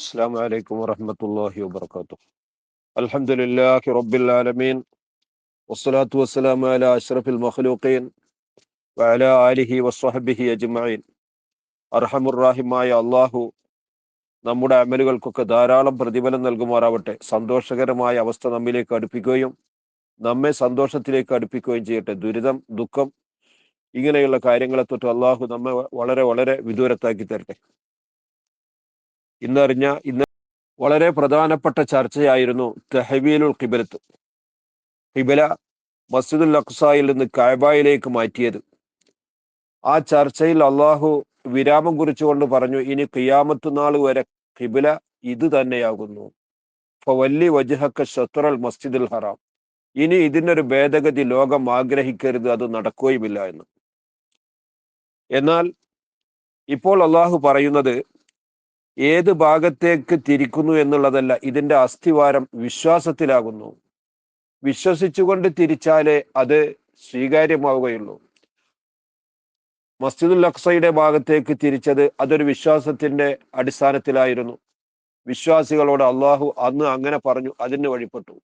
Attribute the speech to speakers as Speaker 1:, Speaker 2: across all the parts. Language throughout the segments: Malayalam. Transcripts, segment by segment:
Speaker 1: السلام عليكم ورحمة الله وبركاته. الحمد لله رب العالمين والصلاة والسلام على أشرف المخلوقين وعلى آله وصحبه أجمعين. അർഹമുറാഹിമായ അള്ളാഹു നമ്മുടെ അമലുകൾക്കൊക്കെ ധാരാളം പ്രതിഫലം നൽകുമാറാവട്ടെ. സന്തോഷകരമായ അവസ്ഥ നമ്മിലേക്ക് അടുപ്പിക്കുകയും നമ്മെ സന്തോഷത്തിലേക്ക് അടുപ്പിക്കുകയും ചെയ്യട്ടെ. ദുരിതം, ദുഃഖം, ഇങ്ങനെയുള്ള കാര്യങ്ങളെ തൊട്ട് അള്ളാഹു നമ്മെ വളരെ വളരെ വിദൂരത്താക്കി തരട്ടെ. ഇന്ന് വളരെ പ്രധാനപ്പെട്ട ചർച്ചയായിരുന്നു തഹ്വീലുൽ ഖിബലത്ത്. ഖിബല മസ്ജിദുൽ അഖ്സായിൽ നിന്ന് കഅബയിലേക്ക് മാറ്റിയത്. ആ ചർച്ചയിൽ അള്ളാഹു വിരാമം കുറിച്ചുകൊണ്ട് പറഞ്ഞു, ഇനി ഖിയാമത്ത് നാൾ വരെ ഖിബല ഇത് തന്നെയാകുന്നു. ഫവല്ലി വജ്ഹക ശത്റൽ മസ്ജിദുൽ ഹറാം. ഇനി ഇതിനൊരു ഭേദഗതി ലോകം ആഗ്രഹിക്കരുത്, അത് നടക്കുകയുമില്ല എന്ന്. എന്നാൽ ഇപ്പോൾ അള്ളാഹു പറയുന്നത് ഏത് ഭാഗത്തേക്ക് തിരിക്കുന്നു എന്നുള്ളതല്ല, ഇതിന്റെ അസ്ഥിവാരം വിശ്വാസത്തിലാകുന്നു. വിശ്വസിച്ചുകൊണ്ട് തിരിച്ചാലേ അത് സ്വീകാര്യമാവുകയുള്ളൂ. മസ്ജിദുൽ അഖ്സയുടെ ഭാഗത്തേക്ക് തിരിച്ചത് അതൊരു വിശ്വാസത്തിന്റെ അടിസ്ഥാനത്തിലായിരുന്നു. വിശ്വാസികളോട് അള്ളാഹു അന്ന് അങ്ങനെ പറഞ്ഞു, അതിന് വഴിപ്പെട്ടു.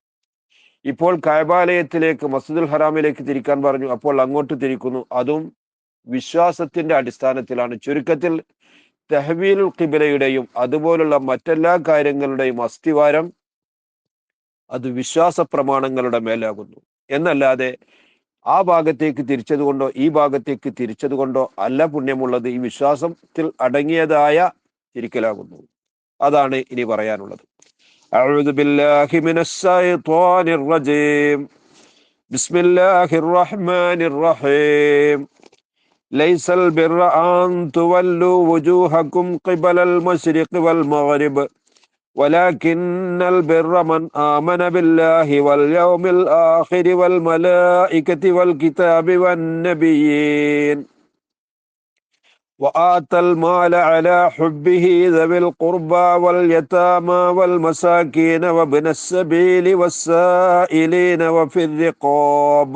Speaker 1: ഇപ്പോൾ കഅബാലയത്തിലേക്ക്, മസ്ജിദുൽ ഹറാമിലേക്ക് തിരിക്കാൻ പറഞ്ഞു, അപ്പോൾ അങ്ങോട്ട് തിരിക്കുന്നു, അതും വിശ്വാസത്തിന്റെ അടിസ്ഥാനത്തിലാണ്. ചുരുക്കത്തിൽ തഹ്വീലുൽ ഖിബലയുടെയും അതുപോലുള്ള മറ്റെല്ലാ കാര്യങ്ങളുടെയും അസ്ഥിവാരം അത് വിശ്വാസ പ്രമാണങ്ങളുടെ മേലാകുന്നു. എന്നല്ലാതെ ആ ഭാഗത്തേക്ക് തിരിച്ചതുകൊണ്ടോ ഈ ഭാഗത്തേക്ക് തിരിച്ചതുകൊണ്ടോ അല്ല പുണ്യമുള്ളത്. ഈ വിശ്വാസത്തിൽ അടങ്ങിയതായ തിരിക്കലാകുന്നു. അതാണ് ഇനി പറയാനുള്ളത്. അഊദു ബില്ലാഹി മിനശ് ശൈത്വാനിർ റജീം. ബിസ്മില്ലാഹിർ റഹ്മാനിർ റഹീം. ലൈസൽ ബിർറ അൻ തുവല്ലു വുജൂഹകും ഖിബലൽ മശ്രിഖി വൽ മഗ്രിബ് വലാകിന്നൽ ബിർറ മൻ ആമന ബില്ലാഹി വൽ യൗമിൽ ആഖിരി വൽ മലായികതി വൽ കിതാബി വൻ നബിയ്യീൻ وآتى المال على حبه ذوي القربى واليتامى والمساكين وابن السبيل والسائلين وفي الرقاب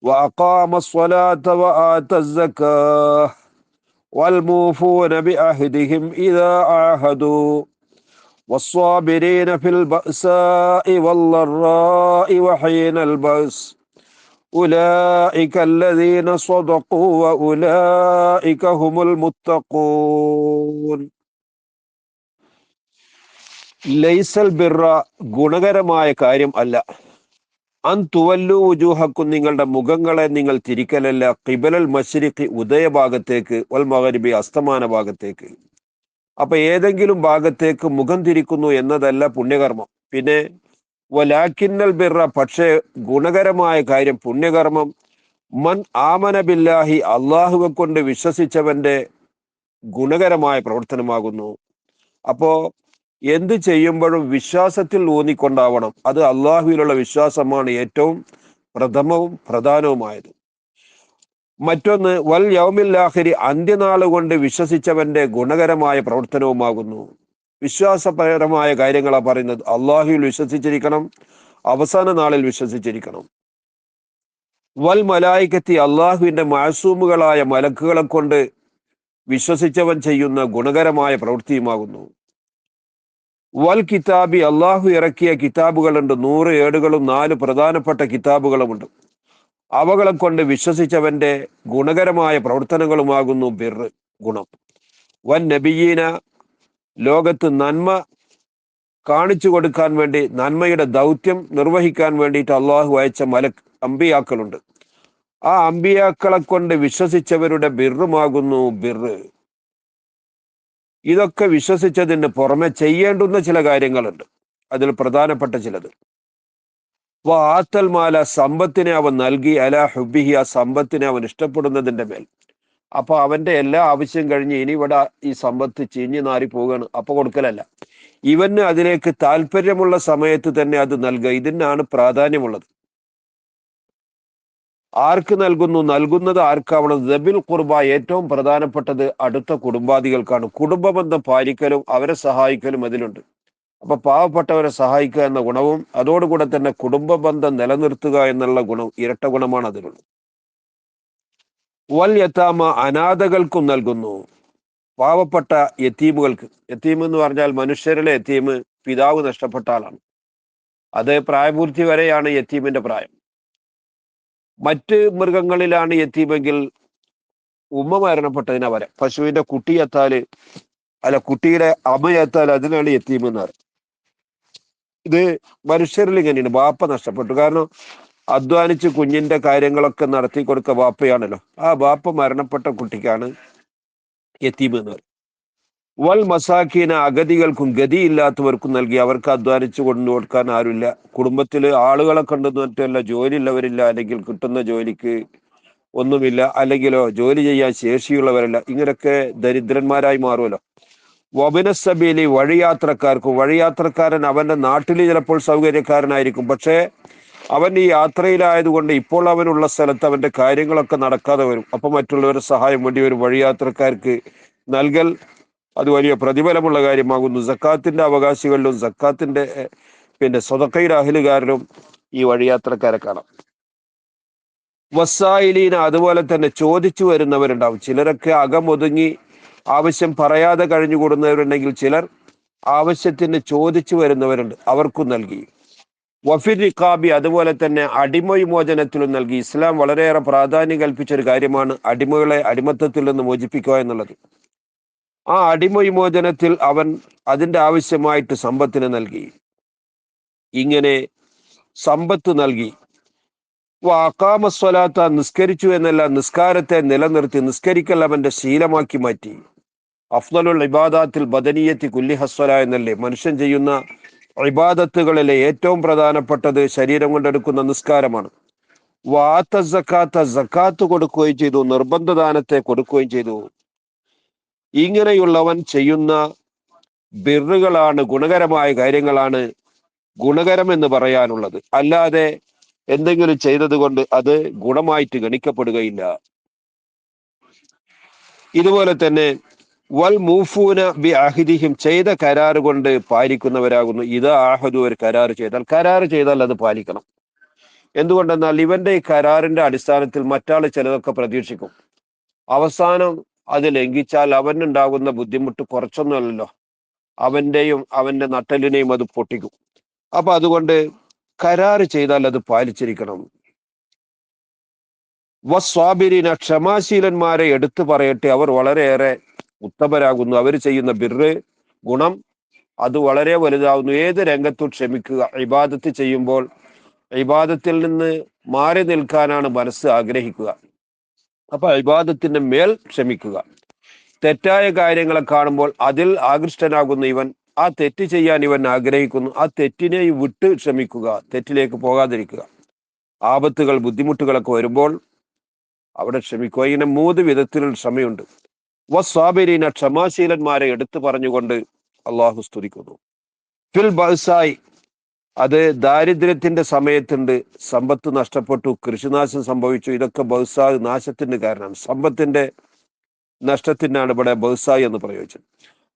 Speaker 1: وأقام الصلاة وآتى الزكاة والموفون بعهدهم إذا عاهدوا والصابرين في البأساء والضراء وحين البأس أولئك الذين صدقوا وأولئك هم المتقون. ലൈസൽ ബിർറ ഗുണകരമായ കാര്യം അല്ല, അൻ തുവല്ലു വുജൂഹക്കും നിങ്ങളുടെ മുഖങ്ങളെ നിങ്ങൾ തിരിക്കലല്ല, ഖിബലൽ മശ്രിഖി ഉദയഭാഗത്തേക്ക്, വൽ മഗ്രിബി അസ്തമാന ഭാഗത്തേക്ക്. അപ്പൊ ഏതെങ്കിലും ഭാഗത്തേക്ക് മുഖം തിരിക്കുന്നു എന്നതല്ല പുണ്യകർമ്മം. പിന്നെ വലാക്കിന്നൽ ബിർറ, പക്ഷേ ഗുണകരമായ കാര്യം, പുണ്യകർമ്മം, മൻ ആമന ബില്ലാഹി അള്ളാഹുവെ കൊണ്ട് വിശ്വസിച്ചവന്റെ ഗുണകരമായ പ്രവർത്തനമാകുന്നു. അപ്പോ എന്ത് ചെയ്യുമ്പോഴും വിശ്വാസത്തിൽ ഊന്നിക്കൊണ്ടാവണം. അത് അള്ളാഹുവിലുള്ള വിശ്വാസമാണ് ഏറ്റവും പ്രഥമവും പ്രധാനവുമായത്. മറ്റൊന്ന് വൽ യൗമിൽ ആഖിരി, അന്ത്യനാൾ കൊണ്ട് വിശ്വസിച്ചവന്റെ ഗുണകരമായ പ്രവർത്തനവുമാകുന്നു. വിശ്വാസപരമായ കാര്യങ്ങളാണ് പറയുന്നത്. അള്ളാഹുവിൽ വിശ്വസിച്ചിരിക്കണം, അവസാന നാളിൽ വിശ്വസിച്ചിരിക്കണം. വൽ മലായികത്തി, അള്ളാഹുവിന്റെ മാസൂമുകളായ മലക്കുകളെ കൊണ്ട് വിശ്വസിച്ചവൻ ചെയ്യുന്ന ഗുണകരമായ പ്രവൃത്തിയുമാകുന്നു. വൽ കിതാബി, അള്ളാഹു ഇറക്കിയ കിതാബുകളുണ്ട്, 100 ഏടുകളും 4 പ്രധാനപ്പെട്ട കിതാബുകളുമുണ്ട്. അവകളെ കൊണ്ട് വിശ്വസിച്ചവന്റെ ഗുണകരമായ പ്രവർത്തനങ്ങളുമാകുന്നു ബിർറ്, ഗുണം. വൻ നബിയീന, ലോകത്ത് നന്മ കാണിച്ചു കൊടുക്കാൻ വേണ്ടി, നന്മയുടെ ദൗത്യം നിർവഹിക്കാൻ വേണ്ടിയിട്ട് അള്ളാഹു അയച്ച അമ്പിയാക്കളുണ്ട്. ആ അമ്പിയാക്കളെ കൊണ്ട് വിശ്വസിച്ചവരുടെ ബിർറുമാകുന്നു ബിർറ്. ഇതൊക്കെ വിശ്വസിച്ചതിന് പുറമെ ചെയ്യേണ്ടുന്ന ചില കാര്യങ്ങളുണ്ട്. അതിൽ പ്രധാനപ്പെട്ട ചിലത്, ആത്തൽ മാല, സമ്പത്തിനെ അവൻ നൽകി, അലാ ഹുബിഹി, ആ സമ്പത്തിനെ അവൻ ഇഷ്ടപ്പെടുന്നതിന്റെ മേൽ. അപ്പൊ അവന്റെ എല്ലാ ആവശ്യം കഴിഞ്ഞ് ഇനി ഇവിടെ ഈ സമ്പത്ത് ചീഞ്ഞു നാറി പോവുകയാണ്, അപ്പൊ കൊടുക്കലല്ല, ഇവന് അതിലേക്ക് താല്പര്യമുള്ള സമയത്ത് തന്നെ അത് നൽകുക. ഇതിനാണ് പ്രാധാന്യമുള്ളത്. ആർക്ക് നൽകുന്നു? നൽകുന്നത് ആർക്കാവണം? ദബിൽ ഖുർബ, ഏറ്റവും പ്രധാനപ്പെട്ടത് അടുത്ത കുടുംബാദികൾക്കാണ്. കുടുംബബന്ധം പാലിക്കലും അവരെ സഹായിക്കലും അതിലുണ്ട്. അപ്പൊ പാവപ്പെട്ടവരെ സഹായിക്കുക എന്ന ഗുണവും അതോടുകൂടെ തന്നെ കുടുംബ ബന്ധം നിലനിർത്തുക എന്നുള്ള ഗുണം, ഇരട്ട ഗുണമാണ് അതിലുള്ളത്. വൽ യതാമ, അനാഥകൾക്കും നൽകുന്നു. പാവപ്പെട്ട യത്തീമുകൾക്ക്, യത്തീം എന്ന് പറഞ്ഞാൽ മനുഷ്യരിലെ യത്തീം പിതാവ് നഷ്ടപ്പെട്ട ആളാണ്. അത് പ്രായപൂർത്തി വരെയാണ് യത്തീമിന്റെ പ്രായം. മറ്റ് മൃഗങ്ങളിലാണ് യത്തീമെങ്കിൽ ഉമ്മ മരണപ്പെട്ടതിനാ വരെ. പശുവിന്റെ കുട്ടി എത്താല്, അല്ല കുട്ടിയുടെ അമ്മ എത്താൽ അതിനാണ് യത്തീം എന്ന് പറയുന്നത്. ഇത് മനുഷ്യരിൽ ഇങ്ങനെയാണ്. ബാപ്പ നഷ്ടപ്പെട്ടു. കാരണം അധ്വാനിച്ച് കുഞ്ഞിന്റെ കാര്യങ്ങളൊക്കെ നടത്തി കൊടുക്ക ബാപ്പയാണല്ലോ. ആ ബാപ്പ മരണപ്പെട്ട കുട്ടിക്കാണ് യത്തീം എന്ന് പറയുന്നത്. വൽ മസാക്കീന, അഗതികൾക്കും ഗതിയില്ലാത്തവർക്കും നൽകി. അവർക്ക് അധ്വാനിച്ച് കൊണ്ടു കൊടുക്കാൻ ആരുമില്ല. കുടുംബത്തിൽ ആളുകളെ കണ്ടെന്ന് മറ്റല്ല, ജോലി ഉള്ളവരില്ല, അല്ലെങ്കിൽ കിട്ടുന്ന ജോലിക്ക് ഒന്നുമില്ല, അല്ലെങ്കിലോ ജോലി ചെയ്യാൻ ശേഷിയുള്ളവരല്ല. ഇങ്ങനെയൊക്കെ ദരിദ്രന്മാരായി മാറുമല്ലോ. വബിനസബീലി, വഴിയാത്രക്കാർക്കും. വഴിയാത്രക്കാരൻ അവന്റെ നാട്ടിൽ ചിലപ്പോൾ സൗകര്യക്കാരനായിരിക്കും, പക്ഷേ അവൻ ഈ യാത്രയിലായതുകൊണ്ട് ഇപ്പോൾ അവനുള്ള സ്ഥലത്ത് അവന്റെ കാര്യങ്ങളൊക്കെ നടക്കാതെ വരും. അപ്പൊ മറ്റുള്ളവരുടെ സഹായം വേണ്ടി വരും. വഴിയാത്രക്കാർക്ക് നൽകൽ അത് വലിയ പ്രതിഫലമുള്ള കാര്യമാകുന്നു. സക്കാത്തിന്റെ അവകാശികളിലും സക്കാത്തിന്റെ സ്വതക്കയുടെ അഹലുകാരിലും ഈ വഴിയാത്രക്കാരെ കാണാം. വസായിലീന, അതുപോലെ തന്നെ ചോദിച്ചു വരുന്നവരുണ്ടാവും. ചിലരൊക്കെ അകമൊതുങ്ങി ആവശ്യം പറയാതെ കഴിഞ്ഞുകൂടുന്നവരുണ്ടെങ്കിൽ ചിലർ ആവശ്യത്തിന് ചോദിച്ചു വരുന്നവരുണ്ട്, അവർക്കും നൽകി. വഫിർ റിഖാബി, അതുപോലെ തന്നെ അടിമവിമോചനത്തിലും നൽകി. ഇസ്ലാം വളരെയേറെ പ്രാധാന്യം കൽപ്പിച്ച ഒരു കാര്യമാണ് അടിമകളെ അടിമത്തത്തിൽ നിന്ന് മോചിപ്പിക്കുക എന്നുള്ളത്. ആ അടിമവിമോചനത്തിൽ അവൻ അതിന്റെ ആവശ്യമായിട്ട് സമ്പത്തിന് നൽകി. ഇങ്ങനെ സമ്പത്ത് നൽകി. അഖാമസ്വലാത്ത, നിസ്കരിച്ചു എന്നല്ല, നിസ്കാരത്തെ നിലനിർത്തി. നിസ്കരിക്കൽ അവന്റെ ശീലമാക്കി മാറ്റി. അഫ്ദലുൽ ഇബാദാത്തിൽ ബദനിയത്തി കുല്ലിഹസ്വല എന്നല്ലേ മനുഷ്യൻ ചെയ്യുന്ന ഇബാദത്തുകളിലെ ഏറ്റവും പ്രധാനപ്പെട്ടത് ശരീരം കൊണ്ടെടുക്കുന്ന നിസ്കാരമാണ്. വാത്ത സക്കാത്ത, സക്കാത്ത് കൊടുക്കുകയും ചെയ്തു, നിർബന്ധ ദാനത്തെ കൊടുക്കുകയും ചെയ്തു. ഇങ്ങനെയുള്ളവൻ ചെയ്യുന്ന ബിറുകളാണ്, ഗുണകരമായ കാര്യങ്ങളാണ് ഗുണകരം എന്ന് പറയാനുള്ളത്. അല്ലാതെ എന്തെങ്കിലും ചെയ്തത് കൊണ്ട് അത് ഗുണമായിട്ട് ഗണിക്കപ്പെടുകയില്ല. ഇതുപോലെ തന്നെ വൽ മൂഫൂന ബി അഹിദിഹിം, ചെയ്ത കരാറ് കൊണ്ട് പാലിക്കുന്നവരാകുന്നു. ഇത് ആഹദു, ഒരു കരാറ് ചെയ്താൽ അത് പാലിക്കണം. എന്തുകൊണ്ടെന്നാൽ ഇവന്റെ ഈ കരാറിന്റെ അടിസ്ഥാനത്തിൽ മറ്റാൾ ചിലതൊക്കെ പ്രതീക്ഷിക്കും. അവസാനം അത് ലംഘിച്ചാൽ അവനുണ്ടാകുന്ന ബുദ്ധിമുട്ട് കുറച്ചൊന്നുമല്ലല്ലോ, അവന്റെയും അവന്റെ നട്ടലിനെയും അത് പൊട്ടിക്കും. അപ്പൊ അതുകൊണ്ട് കരാറ് ചെയ്താൽ അത് പാലിച്ചിരിക്കണം. വസ്വാബിരീന, ക്ഷമാശീലന്മാരെ എടുത്തു പറയട്ടെ, അവർ വളരെയേറെ ഉത്തമരാകുന്നു. അവർ ചെയ്യുന്ന ബിർറ്, ഗുണം അത് വളരെ വലുതാവുന്നു. ഏത് രംഗത്തും ക്ഷമിക്കുക. ഇബാദത്ത് ചെയ്യുമ്പോൾ ഇബാദത്തിൽ നിന്ന് മാറി നിൽക്കാനാണ് മനസ്സ് ആഗ്രഹിക്കുക. അപ്പൊ ഇബാദത്തിന്റെ മേൽ ക്ഷമിക്കുക. തെറ്റായ കാര്യങ്ങളെ കാണുമ്പോൾ അതിൽ ആകൃഷ്ടനാകുന്ന ഇവൻ ആ തെറ്റ് ചെയ്യാൻ ഇവൻ ആഗ്രഹിക്കുന്നു. ആ തെറ്റിനെ വിട്ട് ക്ഷമിക്കുക, തെറ്റിലേക്ക് പോകാതിരിക്കുക. ആപത്തുകൾ, ബുദ്ധിമുട്ടുകളൊക്കെ വരുമ്പോൾ അവിടെ ക്ഷമിക്കുക. ഇങ്ങനെ 3 വിധത്തിലുള്ള ക്ഷമയുണ്ട്. വസ്വാബിരീന, ക്ഷമാശീലന്മാരെ എടുത്തു പറഞ്ഞുകൊണ്ട് അള്ളാഹു സ്തുതിക്കുന്നു. ഫിൽ ബഅ്സായി, അത് ദാരിദ്ര്യത്തിന്റെ സമയത്തുണ്ട്. സമ്പത്ത് നഷ്ടപ്പെട്ടു, കൃഷിനാശം സംഭവിച്ചു, ഇതൊക്കെ ബഅ്സാ, നാശത്തിന് കാരണമാണ്. സമ്പത്തിന്റെ നഷ്ടത്തിനാണ് ഇവിടെ ബഅ്സായി എന്ന് പ്രയോഗിച്ചത്.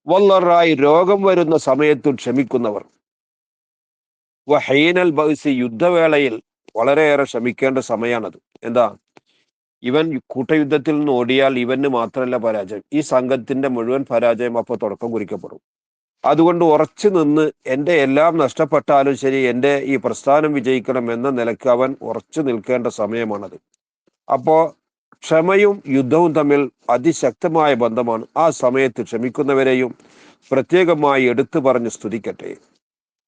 Speaker 1: വല്ലറായി, രോഗം വരുന്ന സമയത്തും ക്ഷമിക്കുന്നവർ. വഹീനൽ ബഅ്സി, യുദ്ധവേളയിൽ വളരെയേറെ ക്ഷമിക്കേണ്ട സമയമാണത്. എന്താ, ഇവൻ കൂട്ടയുദ്ധത്തിൽ നിന്ന് ഓടിയാൽ ഇവന് മാത്രമല്ല പരാജയം, ഈ സംഘത്തിന്റെ മുഴുവൻ പരാജയം അപ്പോൾ തുടക്കം കുറിക്കപ്പെടും. അതുകൊണ്ട് ഉറച്ചു നിന്ന് എൻ്റെ എല്ലാം നഷ്ടപ്പെട്ടാലും ശരി, എൻ്റെ ഈ പ്രസ്ഥാനം വിജയിക്കണം എന്ന നിലയ്ക്ക് അവൻ ഉറച്ചു നിൽക്കേണ്ട സമയമാണത്. അപ്പോ ക്ഷമയും യുദ്ധവും തമ്മിൽ അതിശക്തമായ ബന്ധമാണ്. ആ സമയത്ത് ക്ഷമിക്കുന്നവരെയും പ്രത്യേകമായി എടുത്തു പറഞ്ഞ് സ്തുതിക്കട്ടെ.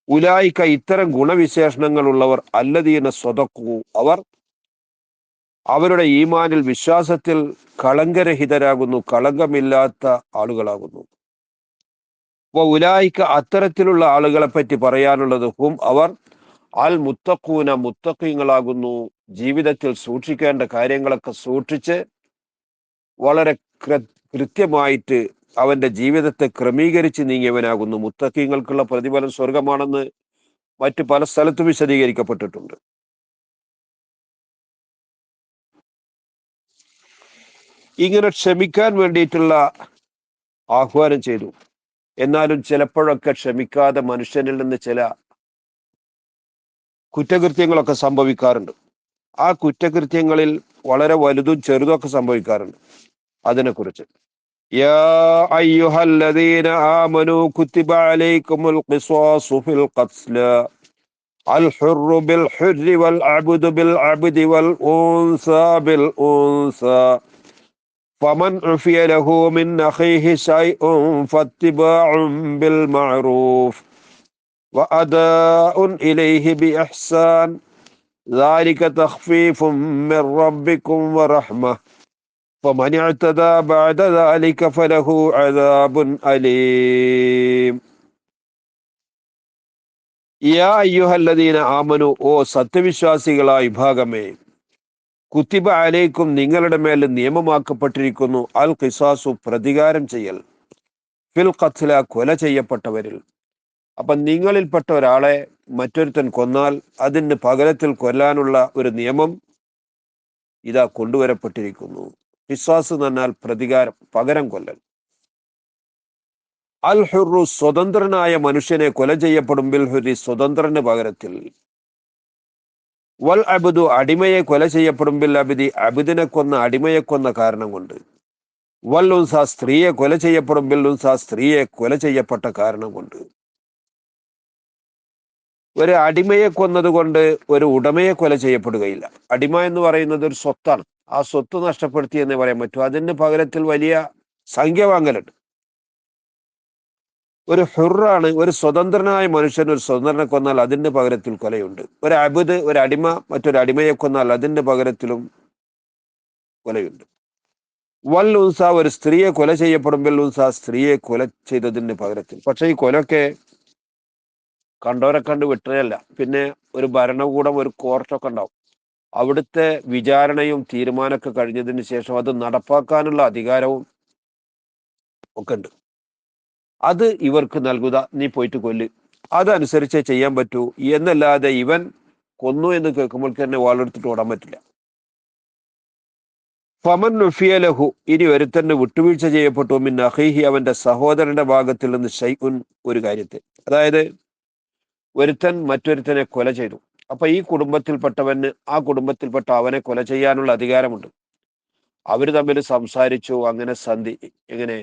Speaker 1: ഉലായിക്ക, ഇത്തരം ഗുണവിശേഷണങ്ങളുള്ളവർ അല്ലദീന സ്വതക്കു, അവർ അവരുടെ ഈമാനിൽ, വിശ്വാസത്തിൽ കളങ്കരഹിതരാകുന്നു, കളങ്കമില്ലാത്ത ആളുകളാകുന്നു. ഉലായിക്ക, അത്തരത്തിലുള്ള ആളുകളെ പറ്റി പറയാനുള്ളത് ഹും, അവർ അൽ മുത്തഖൂന, മുത്തഖീങ്ങളാകുന്നു. ജീവിതത്തിൽ സൂക്ഷിക്കേണ്ട കാര്യങ്ങളൊക്കെ സൂക്ഷിച്ച് വളരെ കൃത്യമായിട്ട് അവന്റെ ജീവിതത്തെ ക്രമീകരിച്ച് നീങ്ങിയവനാകുന്നു. മുത്തഖീങ്ങൾക്കുള്ള പ്രതിഫലം സ്വർഗമാണെന്ന് മറ്റു പല സ്ഥലത്തും വിശദീകരിക്കപ്പെട്ടിട്ടുണ്ട്. ഇങ്ങനെ ക്ഷമിക്കാൻ വേണ്ടിയിട്ടുള്ള ആഹ്വാനം ചെയ്തു. എന്നാലും ചിലപ്പോഴൊക്കെ ക്ഷമിക്കാതെ മനുഷ്യനിൽ നിന്ന് ചില കുറ്റകൃത്യങ്ങളൊക്കെ സംഭവിക്കാറുണ്ട്. ആ കുറ്റകൃത്യങ്ങളിൽ വളരെ വലുതും ചെറുതൊക്കെ സംഭവിക്കാറുണ്ട്. അതിനെക്കുറിച്ച് യാ അയ്യുഹല്ലദീന ആമനൂ കുത്തിബ അലൈക്കുമുൽ ഖിസാസു ഫിൽ ഖത്ല الحر بالحر والعبد بالعبد والأنثى بالأنثى فمن عفي له من أخيه شيء فاتباع بالمعروف وأداء إليه بإحسان ذلك تخفيف من ربكم ورحمة فمن اعتدى بعد ذلك فله عذاب أليم യാ അയ്യുഹല്ലദീന ആമനു, ഓ സത്യവിശ്വാസികളായ വിഭാഗമേ, കുത്തിബ അലൈക്കും, നിങ്ങളുടെ മേൽ നിയമമാക്കപ്പെട്ടിരിക്കുന്നു, അൽ ഖിസാസു, പ്രതികാരം ചെയ്യൽ, ഫിൽ ഖത്ല, കൊല ചെയ്യപ്പെട്ടവരിൽ. അപ്പൊ നിങ്ങളിൽപ്പെട്ട ഒരാളെ മറ്റൊരുത്തൻ കൊന്നാൽ അതിന് പകരത്തിൽ കൊല്ലാനുള്ള ഒരു നിയമം ഇതാ കൊണ്ടുവരപ്പെട്ടിരിക്കുന്നു. ഖിസാസ് എന്ന് പറഞ്ഞാൽ പ്രതികാരം, പകരം കൊല്ലൽ. അൽ ഹുറു, സ്വതന്ത്രനായ മനുഷ്യനെ കൊല ചെയ്യപ്പെടും, ബിൽ ഹുരി, സ്വതന്ത്രന് പകരത്തിൽ. വൽ അബ്ദു, അടിമയെ കൊല ചെയ്യപ്പെടും, ബിൽ അബ്ദി, അബ്ദിനെ കൊന്ന, അടിമയെ കൊന്ന കാരണം കൊണ്ട്. വൽ ഉൻസ, സ്ത്രീയെ കൊല ചെയ്യപ്പെടും, ബിൽ ഉൻസ, സ്ത്രീയെ കൊല ചെയ്യപ്പെട്ട കാരണം കൊണ്ട്. ഒരു അടിമയെ കൊന്നത് കൊണ്ട് ഒരു ഉടമയെ കൊല ചെയ്യപ്പെടുകയില്ല. അടിമ എന്ന് പറയുന്നത് ഒരു സ്വത്താണ്. ആ സ്വത്ത് നഷ്ടപ്പെടുത്തി എന്നേ പറയാൻ പറ്റൂ. അതിന് പകരത്തിൽ വലിയ സംഖ്യ വാങ്ങലുണ്ട്. ഒരു ഹുറാണ്, ഒരു സ്വതന്ത്രനായ മനുഷ്യൻ ഒരു സ്വതന്ത്രനെ കൊന്നാൽ അതിന്റെ പകരത്തിൽ കൊലയുണ്ട്. ഒരു അബ്ദ്, ഒരു അടിമ മറ്റൊരു അടിമയെ കൊന്നാൽ അതിന്റെ പകരത്തിലും കൊലയുണ്ട്. വൽ ഉൻസ, ഒരു സ്ത്രീയെ കൊല ചെയ്യപ്പെടുമ്പോൾ ഉൻസ, സ്ത്രീയെ കൊല ചെയ്തതിന് പകരത്തിൽ. പക്ഷെ ഈ കൊലൊക്കെ കണ്ടവരെ കണ്ട് വിട്ടതല്ല. പിന്നെ ഒരു ഭരണകൂടം, ഒരു കോർട്ടൊക്കെ ഉണ്ടാവും. അവിടുത്തെ വിചാരണയും തീരുമാനമൊക്കെ കഴിഞ്ഞതിന് ശേഷം അത് നടപ്പാക്കാനുള്ള അധികാരവും ഒക്കെ ഉണ്ട്. അത് ഇവർക്ക് നൽകുക, നീ പോയിട്ട് കൊല്ല്, അതനുസരിച്ചേ ചെയ്യാൻ പറ്റൂ എന്നല്ലാതെ ഇവൻ കൊന്നു എന്ന് കേൾക്കുമ്പോൾ തന്നെ വാളെടുത്തിട്ട് ഓടാൻ പറ്റില്ല. ഫമൻ നുഫിയ ലഹു, ഇനി ഒരുത്തന്നെ വിട്ടുവീഴ്ച ചെയ്യപ്പെട്ടു, മിൻ അഖീഹി, അവന്റെ സഹോദരന്റെ ഭാഗത്തിൽ നിന്ന് ഷൈഉൻ, ഒരു കാര്യത്തെ. അതായത് ഒരുത്തൻ മറ്റൊരുത്തനെ കൊല ചെയ്തു. അപ്പൊ ഈ കുടുംബത്തിൽപ്പെട്ടവന് ആ കുടുംബത്തിൽപ്പെട്ട അവനെ കൊല ചെയ്യാനുള്ള അധികാരമുണ്ട്. അവര് തമ്മിൽ സംസാരിച്ചു, അങ്ങനെ സന്ധി, എങ്ങനെ,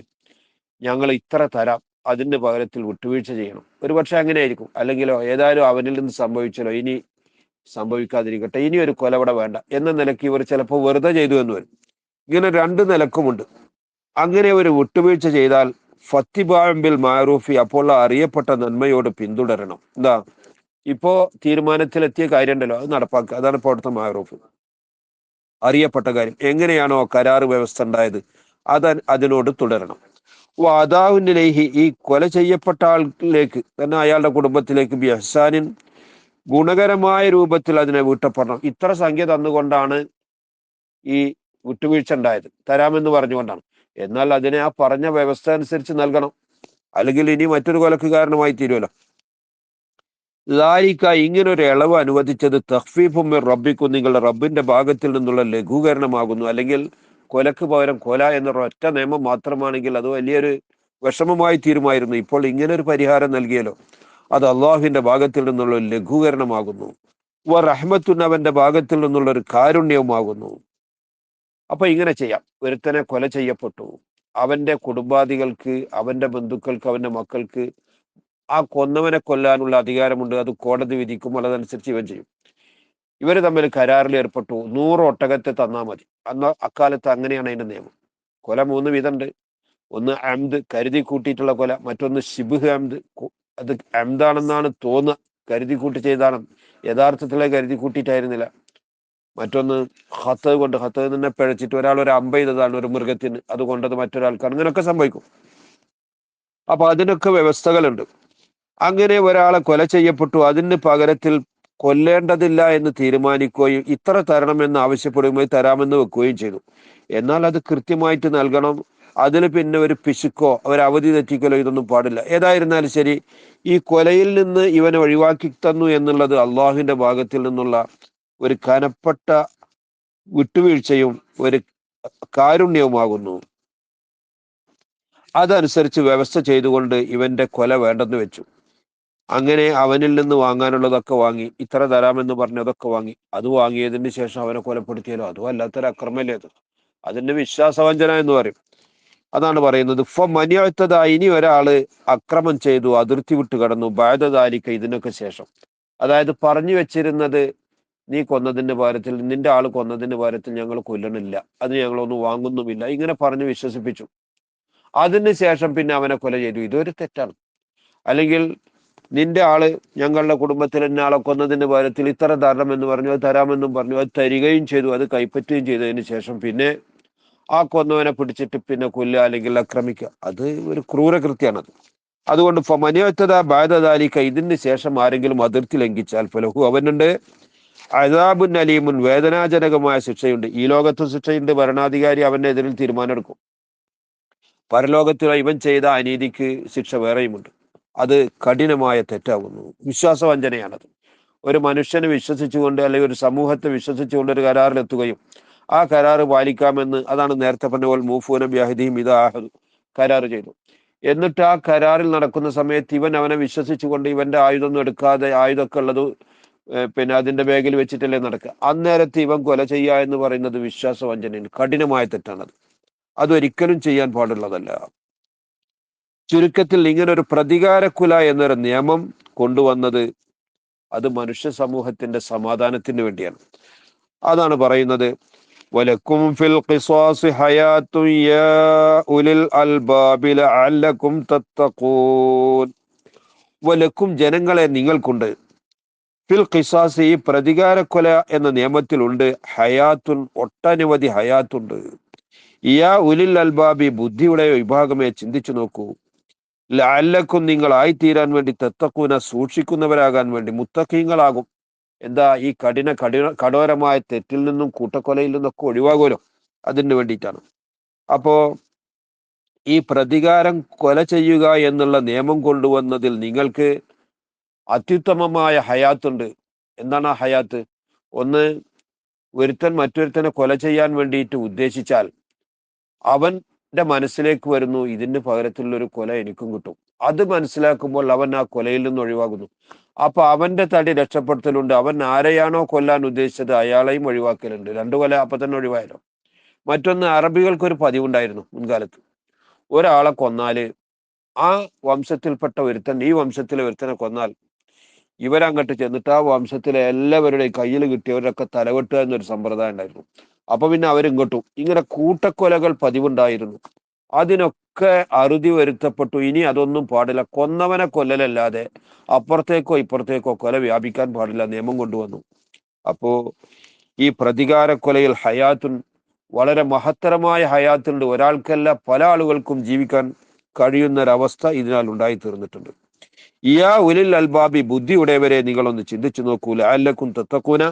Speaker 1: ഞങ്ങൾ ഇത്ര തരാം, അതിന്റെ പകരത്തിൽ വിട്ടുവീഴ്ച ചെയ്യണം. ഒരുപക്ഷെ അങ്ങനെ ആയിരിക്കും. അല്ലെങ്കിലോ ഏതായാലും അവനിൽ നിന്ന് സംഭവിച്ചല്ലോ, ഇനി സംഭവിക്കാതിരിക്കട്ടെ, ഇനി ഒരു കൊലവിടെ വേണ്ട എന്ന നിലയ്ക്ക് ഇവർ ചിലപ്പോൾ വെറുതെ ചെയ്തു എന്ന് വരും. ഇങ്ങനെ രണ്ട് നിലക്കുമുണ്ട്. അങ്ങനെ ഒരു വിട്ടുവീഴ്ച ചെയ്താൽ ഫത്തിബാമ്പിൽ മാറൂഫി, അപ്പോൾ അറിയപ്പെട്ട നന്മയോട് പിന്തുടരണം. എന്താ, ഇപ്പോ തീരുമാനത്തിലെത്തിയ കാര്യം ഉണ്ടല്ലോ, അത് നടപ്പാക്കുക. അതാണ് ഇപ്പോൾ അവിടുത്തെ മാറൂഫ്, അറിയപ്പെട്ട കാര്യം. എങ്ങനെയാണോ കരാറ് വ്യവസ്ഥ ഉണ്ടായത് അതിനോട് തുടരണം. വാദാഹുനിലേഹി, ഈ കൊല ചെയ്യപ്പെട്ട ആളിലേക്ക് തന്നെ, അയാളുടെ കുടുംബത്തിലേക്ക്, ബിഹ്സാനിൻ, ഗുണകരമായ രൂപത്തിൽ അതിനെ വീട്ടപ്പെടണം. ഇത്ര സംഖ്യ തന്നുകൊണ്ടാണ് ഈ വിട്ടുവീഴ്ച ഉണ്ടായത്, തരാമെന്ന് പറഞ്ഞുകൊണ്ടാണ്. എന്നാൽ അതിനെ ആ പറഞ്ഞ വ്യവസ്ഥ അനുസരിച്ച് നൽകണം, അല്ലെങ്കിൽ ഇനി മറ്റൊരു കൊലക്ക് കാരണമായി തീരുമല്ലോ. ലാലിക്ക, ഇങ്ങനൊരു ഇളവ് അനുവദിച്ചത് തഖ്ഫീഫും മിർ റബ്ബിക്കും, നിങ്ങളുടെ റബ്ബിന്റെ ഭാഗത്തിൽ നിന്നുള്ള ലഘൂകരണമാകുന്നു. അല്ലെങ്കിൽ കൊലക്ക് പകരം കൊല എന്നൊരു ഒറ്റ നിയമം മാത്രമാണെങ്കിൽ അത് വലിയൊരു വിഷമമായി തീരുമായിരുന്നു. ഇപ്പോൾ ഇങ്ങനെ ഒരു പരിഹാരം നൽകിയല്ലോ, അത് അള്ളാഹുവിന്റെ ഭാഗത്തിൽ നിന്നുള്ള ഒരു ലഘൂകരണമാകുന്നു. വ റഹ്മത്തുൻ, അവന്റെ ഭാഗത്തിൽ നിന്നുള്ള ഒരു കാരുണ്യവുമാകുന്നു. അപ്പൊ ഇങ്ങനെ ചെയ്യാം. ഒരുത്തനെ കൊല ചെയ്യപ്പെട്ടു, അവന്റെ കുടുംബാദികൾക്ക്, അവന്റെ ബന്ധുക്കൾക്ക്, അവന്റെ മക്കൾക്ക് ആ കൊന്നവനെ കൊല്ലാനുള്ള അധികാരമുണ്ട്. അത് കോടതി വിധിക്കുമ്പോൾ അതനുസരിച്ച് ഇവൻ ചെയ്യും. ഇവർ തമ്മിൽ കരാറിൽ ഏർപ്പെട്ടു. 100 ഒട്ടകത്തെ തന്നാൽ മതി. അന്ന് അക്കാലത്ത് അങ്ങനെയാണ് അതിന്റെ നിയമം. കൊല 3 വിധമുണ്ട്. ഒന്ന് അംദ്, കരുതി കൂട്ടിയിട്ടുള്ള കൊല. മറ്റൊന്ന് ശിബ്ഹ് അംദ്, അത് അംദാണെന്നാണ് തോന്നുക, കരുതി കൂട്ടി ചെയ്താണ്, യഥാർത്ഥത്തിലെ കരുതി കൂട്ടിയിട്ടായിരുന്നില്ല. മറ്റൊന്ന് ഹത്ത് കൊണ്ട്, ഹത്ത് തന്നെ പിഴച്ചിട്ട് ഒരാൾ ഒരു അമ്പ ചെയ്തതാണ് ഒരു മൃഗത്തിന്, അത് കൊണ്ടത് മറ്റൊരാൾക്കാണ്. അങ്ങനെയൊക്കെ സംഭവിക്കും. അപ്പൊ അതിനൊക്കെ വ്യവസ്ഥകളുണ്ട്. അങ്ങനെ ഒരാളെ കൊല ചെയ്യപ്പെട്ടു, അതിന് പകരത്തിൽ കൊല്ലേണ്ടതില്ല എന്ന് തീരുമാനിക്കുകയും ഇത്ര തരണമെന്ന് ആവശ്യപ്പെടുകയും തരാമെന്ന് വെക്കുകയും ചെയ്തു. എന്നാൽ അത് കൃത്യമായിട്ട് നൽകണം. അതിൽ പിന്നെ ഒരു പിശുക്കോ ഒരു അവധി തെറ്റിക്കലോ ഇതൊന്നും പാടില്ല. ഏതായിരുന്നാലും ശരി, ഈ കൊലയിൽ നിന്ന് ഇവനെ ഒഴിവാക്കി തന്നു എന്നുള്ളത് അള്ളാഹുവിന്റെ ഭാഗത്തിൽ നിന്നുള്ള ഒരു കനപ്പെട്ട വിട്ടുവീഴ്ചയും ഒരു കാരുണ്യവുമാകുന്നു. അതനുസരിച്ച് വ്യവസ്ഥ ചെയ്തുകൊണ്ട് ഇവന്റെ കൊല വേണ്ടെന്ന് വെച്ചു. അങ്ങനെ അവനിൽ നിന്ന് വാങ്ങാനുള്ളതൊക്കെ വാങ്ങി, ഇത്ര തരാമെന്ന് പറഞ്ഞതൊക്കെ വാങ്ങി. അത് വാങ്ങിയതിന് ശേഷം അവനെ കൊലപ്പെടുത്തിയാലോ അതും അല്ലാത്തൊരു അക്രമല്ലേ അത്. അതിന്റെ വിശ്വാസവഞ്ചന എന്ന് പറയും. അതാണ് പറയുന്നത്. മനിയത്തത, ഇനി ഒരാള് അക്രമം ചെയ്തു, അതിർത്തി വിട്ട് കടന്നു, ബാധതാലിക്ക, ഇതിനൊക്കെ ശേഷം, അതായത് പറഞ്ഞു വെച്ചിരുന്നത് നീ കൊന്നതിന്റെ പകരത്തിൽ, നിന്റെ ആള് കൊന്നതിന്റെ പകരത്തിൽ ഞങ്ങൾ കൊല്ലണില്ല, അത് ഞങ്ങളൊന്നും വാങ്ങുന്നുമില്ല, ഇങ്ങനെ പറഞ്ഞ് വിശ്വസിപ്പിച്ചു. അതിന് ശേഷം പിന്നെ അവനെ കൊല ചെയ്തു, ഇതൊരു തെറ്റാണ്. അല്ലെങ്കിൽ നിന്റെ ആള് ഞങ്ങളുടെ കുടുംബത്തിൽ എന്നെ ആളെ കൊന്നതിന്റെ പകരത്തിൽ ഇത്ര തരണം എന്ന് പറഞ്ഞു, അത് തരാമെന്നും പറഞ്ഞു, അത് തരികയും ചെയ്തു, അത് കൈപ്പറ്റുകയും ചെയ്തതിന് ശേഷം പിന്നെ ആ കൊന്നവനെ പിടിച്ചിട്ട് പിന്നെ കൊല്ലുക അല്ലെങ്കിൽ ആക്രമിക്കുക, അത് ഒരു ക്രൂരകൃത്യമാണത്. അതുകൊണ്ട് മനിയത്തത ബാധതാലിക്ക, ഇതിന് ശേഷം ആരെങ്കിലും അതിർത്തി ലംഘിച്ചാൽ ഫലഹു, അവനുണ്ട് അദാബുൻ അലീമുൻ, വേദനാജനകമായ ശിക്ഷയുണ്ട്. ഈ ലോകത്ത് ശിക്ഷയുണ്ട്, ഭരണാധികാരി അവന്റെ എതിരിൽ തീരുമാനമെടുക്കും. പരലോകത്തിൽ ഇവൻ ചെയ്ത അനീതിക്ക് ശിക്ഷ വേറെയുമുണ്ട്. അത് കഠിനമായ തെറ്റാകുന്നു, വിശ്വാസവഞ്ചനയാണത്. ഒരു മനുഷ്യനെ വിശ്വസിച്ചുകൊണ്ട് അല്ലെങ്കിൽ ഒരു സമൂഹത്തെ വിശ്വസിച്ചുകൊണ്ട് ഒരു കരാറിലെത്തുകയും ആ കരാറ് പാലിക്കാമെന്ന്, അതാണ് നേരത്തെ പറഞ്ഞ പോലെ മൂഫൂന ബിഅഹദിഹിം ഇദാ അഹദു, കരാറ് ചെയ്തു. എന്നിട്ട് ആ കരാറിൽ നടക്കുന്ന സമയത്ത് ഇവൻ അവനെ വിശ്വസിച്ചുകൊണ്ട് ഇവന്റെ ആയുധമൊന്നും എടുക്കാതെ, ആയുധമൊക്കെ ഉള്ളത് പിന്നെ അതിന്റെ ബാഗിൽ വെച്ചിട്ടല്ലേ നടക്കുക, അന്നേരത്ത് ഇവൻ കൊല ചെയ്യുക എന്ന് പറയുന്നത് വിശ്വാസവഞ്ചനയാണ്, കഠിനമായ തെറ്റാണത്. അതൊരിക്കലും ചെയ്യാൻ പാടുള്ളതല്ല. ചുരുക്കത്തിൽ ഇങ്ങനെ ഒരു പ്രതികാരക്കുല എന്നൊരു നിയമം കൊണ്ടുവന്നത് അത് മനുഷ്യ സമൂഹത്തിന്റെ സമാധാനത്തിന് വേണ്ടിയാണ്. അതാണ് പറയുന്നത്, വലക്കും ഫിൽ ഖിസാസി ഹയാത്തുൻ യാ ഉലിൽ അൽബാബി ലഅല്ലക്കും തത്തഖൂൻ. വലക്കും, ജനങ്ങളെ നിങ്ങൾക്കുണ്ട്, ഫിൽ ഖിസാസ്, ഈ പ്രതികാരക്കൊല എന്ന നിയമത്തിലുണ്ട്, ഹയാത്തുൻ, ഒട്ടനവധി ഹയാത്തുണ്ട്. യാ ഉലിൽ അൽബാബി, ബുദ്ധിയുടെ വിഭാഗമേ ചിന്തിച്ചു നോക്കൂ, ലഅല്ലക്കും, നിങ്ങൾ ആയിത്തീരാൻ വേണ്ടി, തത്തഖൂന, സൂക്ഷിക്കുന്നവരാകാൻ വേണ്ടി, മുത്തഖീങ്ങളാകും. എന്താ, ഈ കഠോരമായ തെറ്റിൽ നിന്നും കൂട്ടക്കൊലയിൽ നിന്നൊക്കെ ഒഴിവാകുമല്ലോ, അതിന് വേണ്ടിയിട്ടാണ്. അപ്പോ ഈ പ്രതികാരം, കൊല ചെയ്യുക എന്നുള്ള നിയമം കൊണ്ടുവന്നതിൽ നിങ്ങൾക്ക് അത്യുത്തമമായ ഹയാത്തുണ്ട്. എന്താണ് ആ ഹയാത്ത്? ഒന്ന്, ഒരുത്തൻ മറ്റൊരുത്തനെ കൊല ചെയ്യാൻ വേണ്ടിയിട്ട് ഉദ്ദേശിച്ചാൽ അവന്റെ മനസ്സിലേക്ക് വരുന്നു, ഇതിന് പകരത്തിലുള്ളൊരു കൊല എനിക്കും കിട്ടും. അത് മനസ്സിലാക്കുമ്പോൾ അവൻ ആ കൊലയിൽ നിന്ന് ഒഴിവാകുന്നു. അപ്പൊ അവന്റെ തടി രക്ഷപ്പെടുത്തലുണ്ട്. അവൻ ആരെയാണോ കൊല്ലാൻ ഉദ്ദേശിച്ചത് അയാളെയും ഒഴിവാക്കലുണ്ട്. രണ്ടു കൊല അപ്പൊ തന്നെ ഒഴിവായല്ലോ. മറ്റൊന്ന്, അറബികൾക്കൊരു പതിവുണ്ടായിരുന്നു മുൻകാലത്ത്. ഒരാളെ കൊന്നാല് ആ വംശത്തിൽപ്പെട്ട ഒരുത്തൻ ഈ വംശത്തിലെ ഒരുത്തനെ കൊന്നാൽ ഇവരങ്ങോട്ട് ചെന്നിട്ട് ആ വംശത്തിലെ എല്ലാവരുടെയും കയ്യിൽ കിട്ടിയവരൊക്കെ തലവെട്ടുക എന്നൊരു സമ്പ്രദായം ഉണ്ടായിരുന്നു. അപ്പൊ പിന്നെ അവരിങ്ങോട്ടും ഇങ്ങനെ കൂട്ടക്കൊലകൾ പതിവുണ്ടായിരുന്നു. അതിനൊക്കെ അറുതി വരുത്തപ്പെട്ടു. ഇനി അതൊന്നും പാടില്ല, കൊന്നവനെ കൊല്ലലല്ലാതെ അപ്പുറത്തേക്കോ ഇപ്പുറത്തേക്കോ കൊല വ്യാപിക്കാൻ പാടില്ല, നിയമം കൊണ്ടുവന്നു. അപ്പോ ഈ പ്രതികാരക്കൊലയിൽ ഹയാത്തുൻ, വളരെ മഹത്തരമായ ഹയാത്തുണ്ട്. ഒരാൾക്കല്ല, പല ആളുകൾക്കും ജീവിക്കാൻ കഴിയുന്നൊരവസ്ഥ ഇതിനാൽ ഉണ്ടായി തീർന്നിട്ടുണ്ട്. യാ ഉലിൽ അൽബാബി, ബുദ്ധിയുടേവരെ നിങ്ങളൊന്ന് ചിന്തിച്ചു നോക്കൂ, ലഅല്ലക്കും തത്തഖൂന,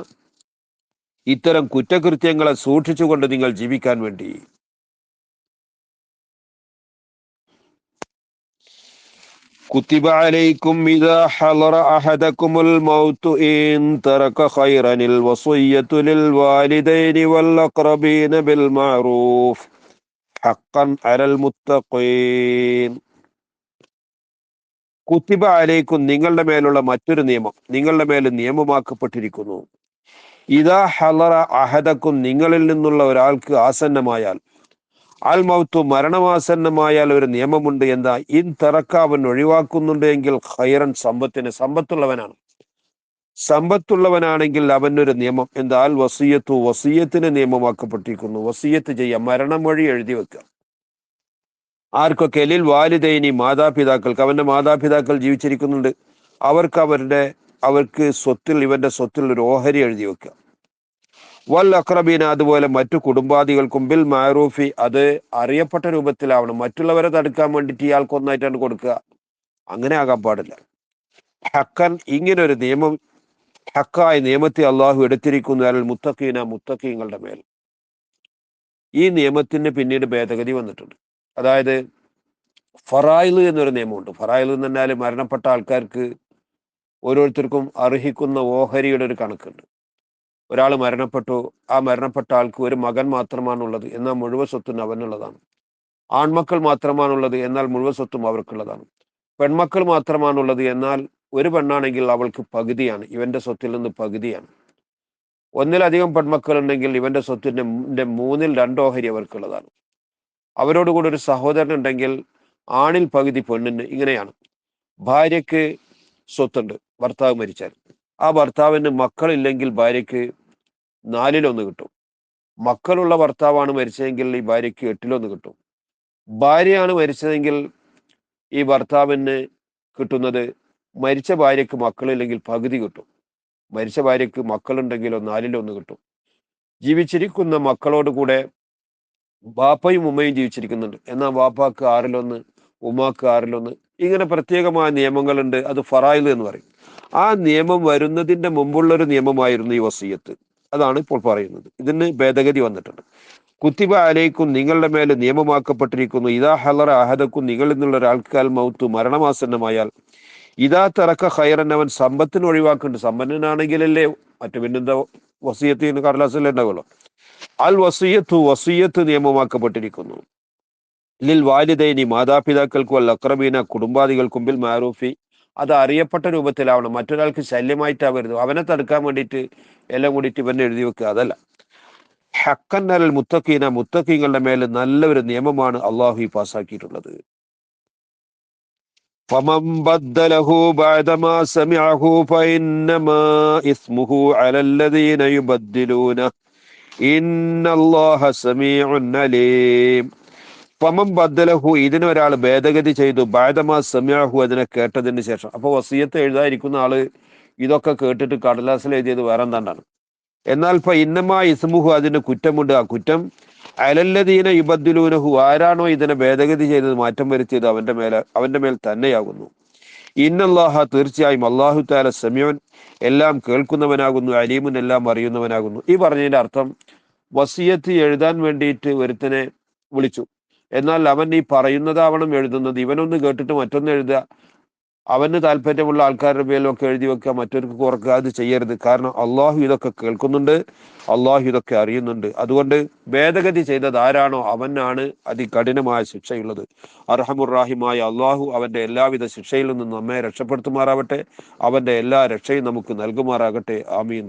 Speaker 1: ഇത്തരം കുറ്റകൃത്യങ്ങളെ സൂക്ഷിച്ചുകൊണ്ട് നിങ്ങൾ ജീവിക്കാൻ വേണ്ടി. കുത്തിബ അലൈക്കും ഇദാ ഹളറ അഹദകുമുൽ മൗതു ഇൻ തറക ഖൈറനിൽ വസിയ്യതു ലിൽ വാലിദൈനി വൽ അഖ്റബീന ബിൽ മഅറൂഫ് ഹഖ്ഖൻ അലൽ മുത്തഖീൻ. കുത്തിബ അലൈക്കും, നിങ്ങളുടെ മേലുള്ള മറ്റൊരു നിയമം, നിങ്ങളുടെ മേൽ നിയമമാക്കപ്പെട്ടിരിക്കുന്നു. ഇദാ ഹളറ അഹദക്കും, നിങ്ങളിൽ നിന്നുള്ള ഒരാൾക്ക് ആസന്നമായാൽ, അൽ മൗത്തു, മരണമാസന്നമായാൽ ഒരു നിയമമുണ്ട്. എന്താ? ഇൻ തറക്ക, അവൻ ഒഴിവാക്കുന്നുണ്ട് എങ്കിൽ, ഖൈറൻ, സമ്പത്തുള്ളവനാണ്, സമ്പത്തുള്ളവനാണെങ്കിൽ അവനൊരു നിയമം. എന്താ? അൽ വസിയത്തു, വസിയത്തിന് നിയമമാക്കപ്പെട്ടിരിക്കുന്നു. വസിയത്ത് ചെയ്യാം, മരണം വഴി എഴുതി വെക്കുക. ആർക്കൊക്കെ? ലിൽ വാലിദൈനി, മാതാപിതാക്കൾക്ക്. അവന്റെ മാതാപിതാക്കൾ ജീവിച്ചിരിക്കുന്നുണ്ട്, അവർക്ക് സ്വത്തിൽ, ഇവന്റെ സ്വത്തിൽ ഒരു ഓഹരി എഴുതി വെക്കുക. വൽ അഖ്റബീന, അതുപോലെ മറ്റു കുടുംബാദികൾക്കും. ബിൽ മഅറൂഫി, അത് അറിയപ്പെട്ട രൂപത്തിലാവണം. മറ്റുള്ളവരെ തടുക്കാൻ വേണ്ടിയിട്ട് ഇയാൾക്ക് ഒന്നായിട്ടാണ് കൊടുക്കുക, അങ്ങനെ ആകാൻ പാടില്ല. ഹക്കൻ, ഇങ്ങനെ ഒരു നിയമം, ഹക്കായ നിയമത്തെ അള്ളാഹു എടുത്തിരിക്കുന്നു അൽ മുത്തഖീന, മുത്തഖീങ്ങളുടെ മേൽ. ഈ നിയമത്തിന് പിന്നീട് ഭേദഗതി വന്നിട്ടുണ്ട്. അതായത് ഫറായില് എന്നൊരു നിയമമുണ്ട്. ഫറായില് എന്ന് പറഞ്ഞാൽ മരണപ്പെട്ട ആൾക്കാർക്ക് ഓരോരുത്തർക്കും അർഹിക്കുന്ന ഓഹരിയുടെ ഒരു കണക്കുണ്ട്. ഒരാൾ മരണപ്പെട്ടു, ആ മരണപ്പെട്ട ആൾക്ക് ഒരു മകൻ മാത്രമാണുള്ളത്, എന്നാൽ മുഴുവൻ സ്വത്തും അവനുള്ളതാണ്. ആൺമക്കൾ മാത്രമാണുള്ളത്, എന്നാൽ മുഴുവൻ സ്വത്തും അവർക്കുള്ളതാണ്. പെൺമക്കൾ മാത്രമാണുള്ളത്, എന്നാൽ ഒരു പെണ്ണാണെങ്കിൽ അവൾക്ക് പകുതിയാണ്, ഇവന്റെ സ്വത്തിൽ നിന്ന് പകുതിയാണ്. ഒന്നിലധികം പെൺമക്കൾ ഉണ്ടെങ്കിൽ ഇവന്റെ സ്വത്തിന്റെ മൂന്നിൽ 2 ഓഹരി അവർക്കുള്ളതാണ്. അവരോടുകൂടി ഒരു സഹോദരൻ ഉണ്ടെങ്കിൽ ആണിൽ പകുതി പെണ്ണിന്. ഇങ്ങനെയാണ്. ഭാര്യയ്ക്ക് സ്വത്തുണ്ട്, ഭർത്താവ് മരിച്ചാൽ ആ ഭർത്താവിന് മക്കളില്ലെങ്കിൽ ഭാര്യയ്ക്ക് 4/1 കിട്ടും. മക്കളുള്ള ഭർത്താവാണ് മരിച്ചതെങ്കിൽ ഈ ഭാര്യയ്ക്ക് 8/1 കിട്ടും. ഭാര്യയാണ് മരിച്ചതെങ്കിൽ ഈ ഭർത്താവിന് കിട്ടുന്നത്, മരിച്ച ഭാര്യയ്ക്ക് മക്കളില്ലെങ്കിൽ പകുതി കിട്ടും. മരിച്ച ഭാര്യയ്ക്ക് മക്കളുണ്ടെങ്കിലോ 4/1 കിട്ടും. ജീവിച്ചിരിക്കുന്ന മക്കളോട് കൂടെ ബാപ്പയും ഉമ്മയും ജീവിച്ചിരിക്കുന്നുണ്ട്, എന്നാൽ ബാപ്പാക്ക് 6/1, ഉമ്മാക്ക് 6/1. ഇങ്ങനെ പ്രത്യേകമായ നിയമങ്ങളുണ്ട്. അത് ഫറായിദ് എന്ന് പറയും. ആ നിയമം വരുന്നതിന്റെ മുമ്പുള്ളൊരു നിയമമായിരുന്നു ഈ വസിയത്ത്. അതാണ് ഇപ്പോൾ പറയുന്നത്. ഇതിന് ഭേദഗതി വന്നിട്ടുണ്ട്. കുത്തിബ അലൈക്കും, നിങ്ങളുടെ മേലെ നിയമമാക്കപ്പെട്ടിരിക്കുന്നു, ഇദാ ഹലറ അഹദക്കും, നിങ്ങളിൽ നിന്നുള്ള ഒരാൾക്കാൽ മൗത്തു, മരണമാസന്നമായാൽ, ഇദാ തറക്ക ഖൈറൻ, അവൻ സമ്പത്തിന് ഒഴിവാക്കുന്നുണ്ട്. സമ്പന്നനാണെങ്കിലല്ലേ മറ്റു പിന്നെന്താ വസിയത്തിന് കടലാസിൽ ഉണ്ടാവുമല്ലോ. അൽ വസിയത്തു, വസിയത്ത് നിയമമാക്കപ്പെട്ടിരിക്കുന്നു. ലിൽ വാലിദൈനി, മാതാപിതാക്കൾക്കും, അൽ അക്രബീന, കുടുംബാദികൾക്കും, ബിൽ മാറൂഫി, അത് അറിയപ്പെട്ട രൂപത്തിലാവണം. മറ്റൊരാൾക്ക് ശല്യമായിട്ടാവരുത്. അവനെ തടുക്കാൻ വേണ്ടിയിട്ട് എല്ലാം കൂടിയിട്ട് ഇവനെ എഴുതി വെക്കുക, അതല്ല. ഹക്കൻ അൽ മുത്തഖീന, മുത്തഖീങ്ങളുടെ മേൽ നല്ല ഒരു നിയമമാണ് അള്ളാഹു ഈ പാസ്സാക്കിയിട്ടുള്ളത്. ഫമൻ ബദ്ദലഹു ബഅദമാ സമിഅഹു ഫഇന്നമാ ഇസ്മുഹു അലല്ലദീന യുബദ്ദിലൂന ഇന്നല്ലാഹ സമീഉൻ അലീം. ഫമൻ ബദ്ദലഹു, ഇതിനെ ഒരാൾ ഭേദഗതി ചെയ്തു, ബഅദമാ സമിഅഹു, അതിനെ കേട്ടതിന് ശേഷം. അപ്പൊ വസിയത്ത് എഴുതാതിരിക്കുന്ന ആള് ഇതൊക്കെ കേട്ടിട്ട് കടലാസിൽ എഴുതിയത് വേറെ എന്താണ്ടാണ്. എന്നാൽ ഇന്നമാ ഇസ്മുഹു, അതിന് കുറ്റമുണ്ട്. ആ കുറ്റം അലല്ലദീന യുബദ്ദിലൂനഹു, ആരാണോ ഇതിനെ ഭേദഗതി ചെയ്തത്, മാറ്റം വരുത്തിയത്, അവന്റെ മേൽ തന്നെയാകുന്നു. ഇന്നല്ലാഹ, തീർച്ചയായും അല്ലാഹു തആല സമീഉൻ, എല്ലാം കേൾക്കുന്നവനാകുന്നു, അലീമുൻ, എല്ലാം അറിയുന്നവനാകുന്നു. ഈ പറഞ്ഞതിന്റെ അർത്ഥം, വസിയത്ത് എഴുതാൻ വേണ്ടിയിട്ട് ഒരുത്തനെ വിളിച്ചു, എന്നാൽ അവൻ ഈ പറയുന്നതാവണം എഴുതുന്നത്. ഇവനൊന്ന് കേട്ടിട്ട് മറ്റൊന്ന് എഴുതുക, അവന് താല്പര്യമുള്ള ആൾക്കാരുടെ പേരിലൊക്കെ എഴുതി വെക്കുക, മറ്റവർക്ക് കുറക്കുക, അത് ചെയ്യരുത്. കാരണം അള്ളാഹു ഇതൊക്കെ കേൾക്കുന്നുണ്ട്, അള്ളാഹു ഇതൊക്കെ അറിയുന്നുണ്ട്. അതുകൊണ്ട് ഭേദഗതി ചെയ്തത് ആരാണോ അവനാണ് അതികഠിനമായ ശിക്ഷയുള്ളത്. അർഹമുറാഹിമായ അള്ളാഹു അവന്റെ എല്ലാവിധ ശിക്ഷയിൽ നിന്നും നമ്മെ രക്ഷപ്പെടുത്തുമാറാവട്ടെ. അവന്റെ എല്ലാ രക്ഷയും നമുക്ക് നൽകുമാറാകട്ടെ. ആമീൻ.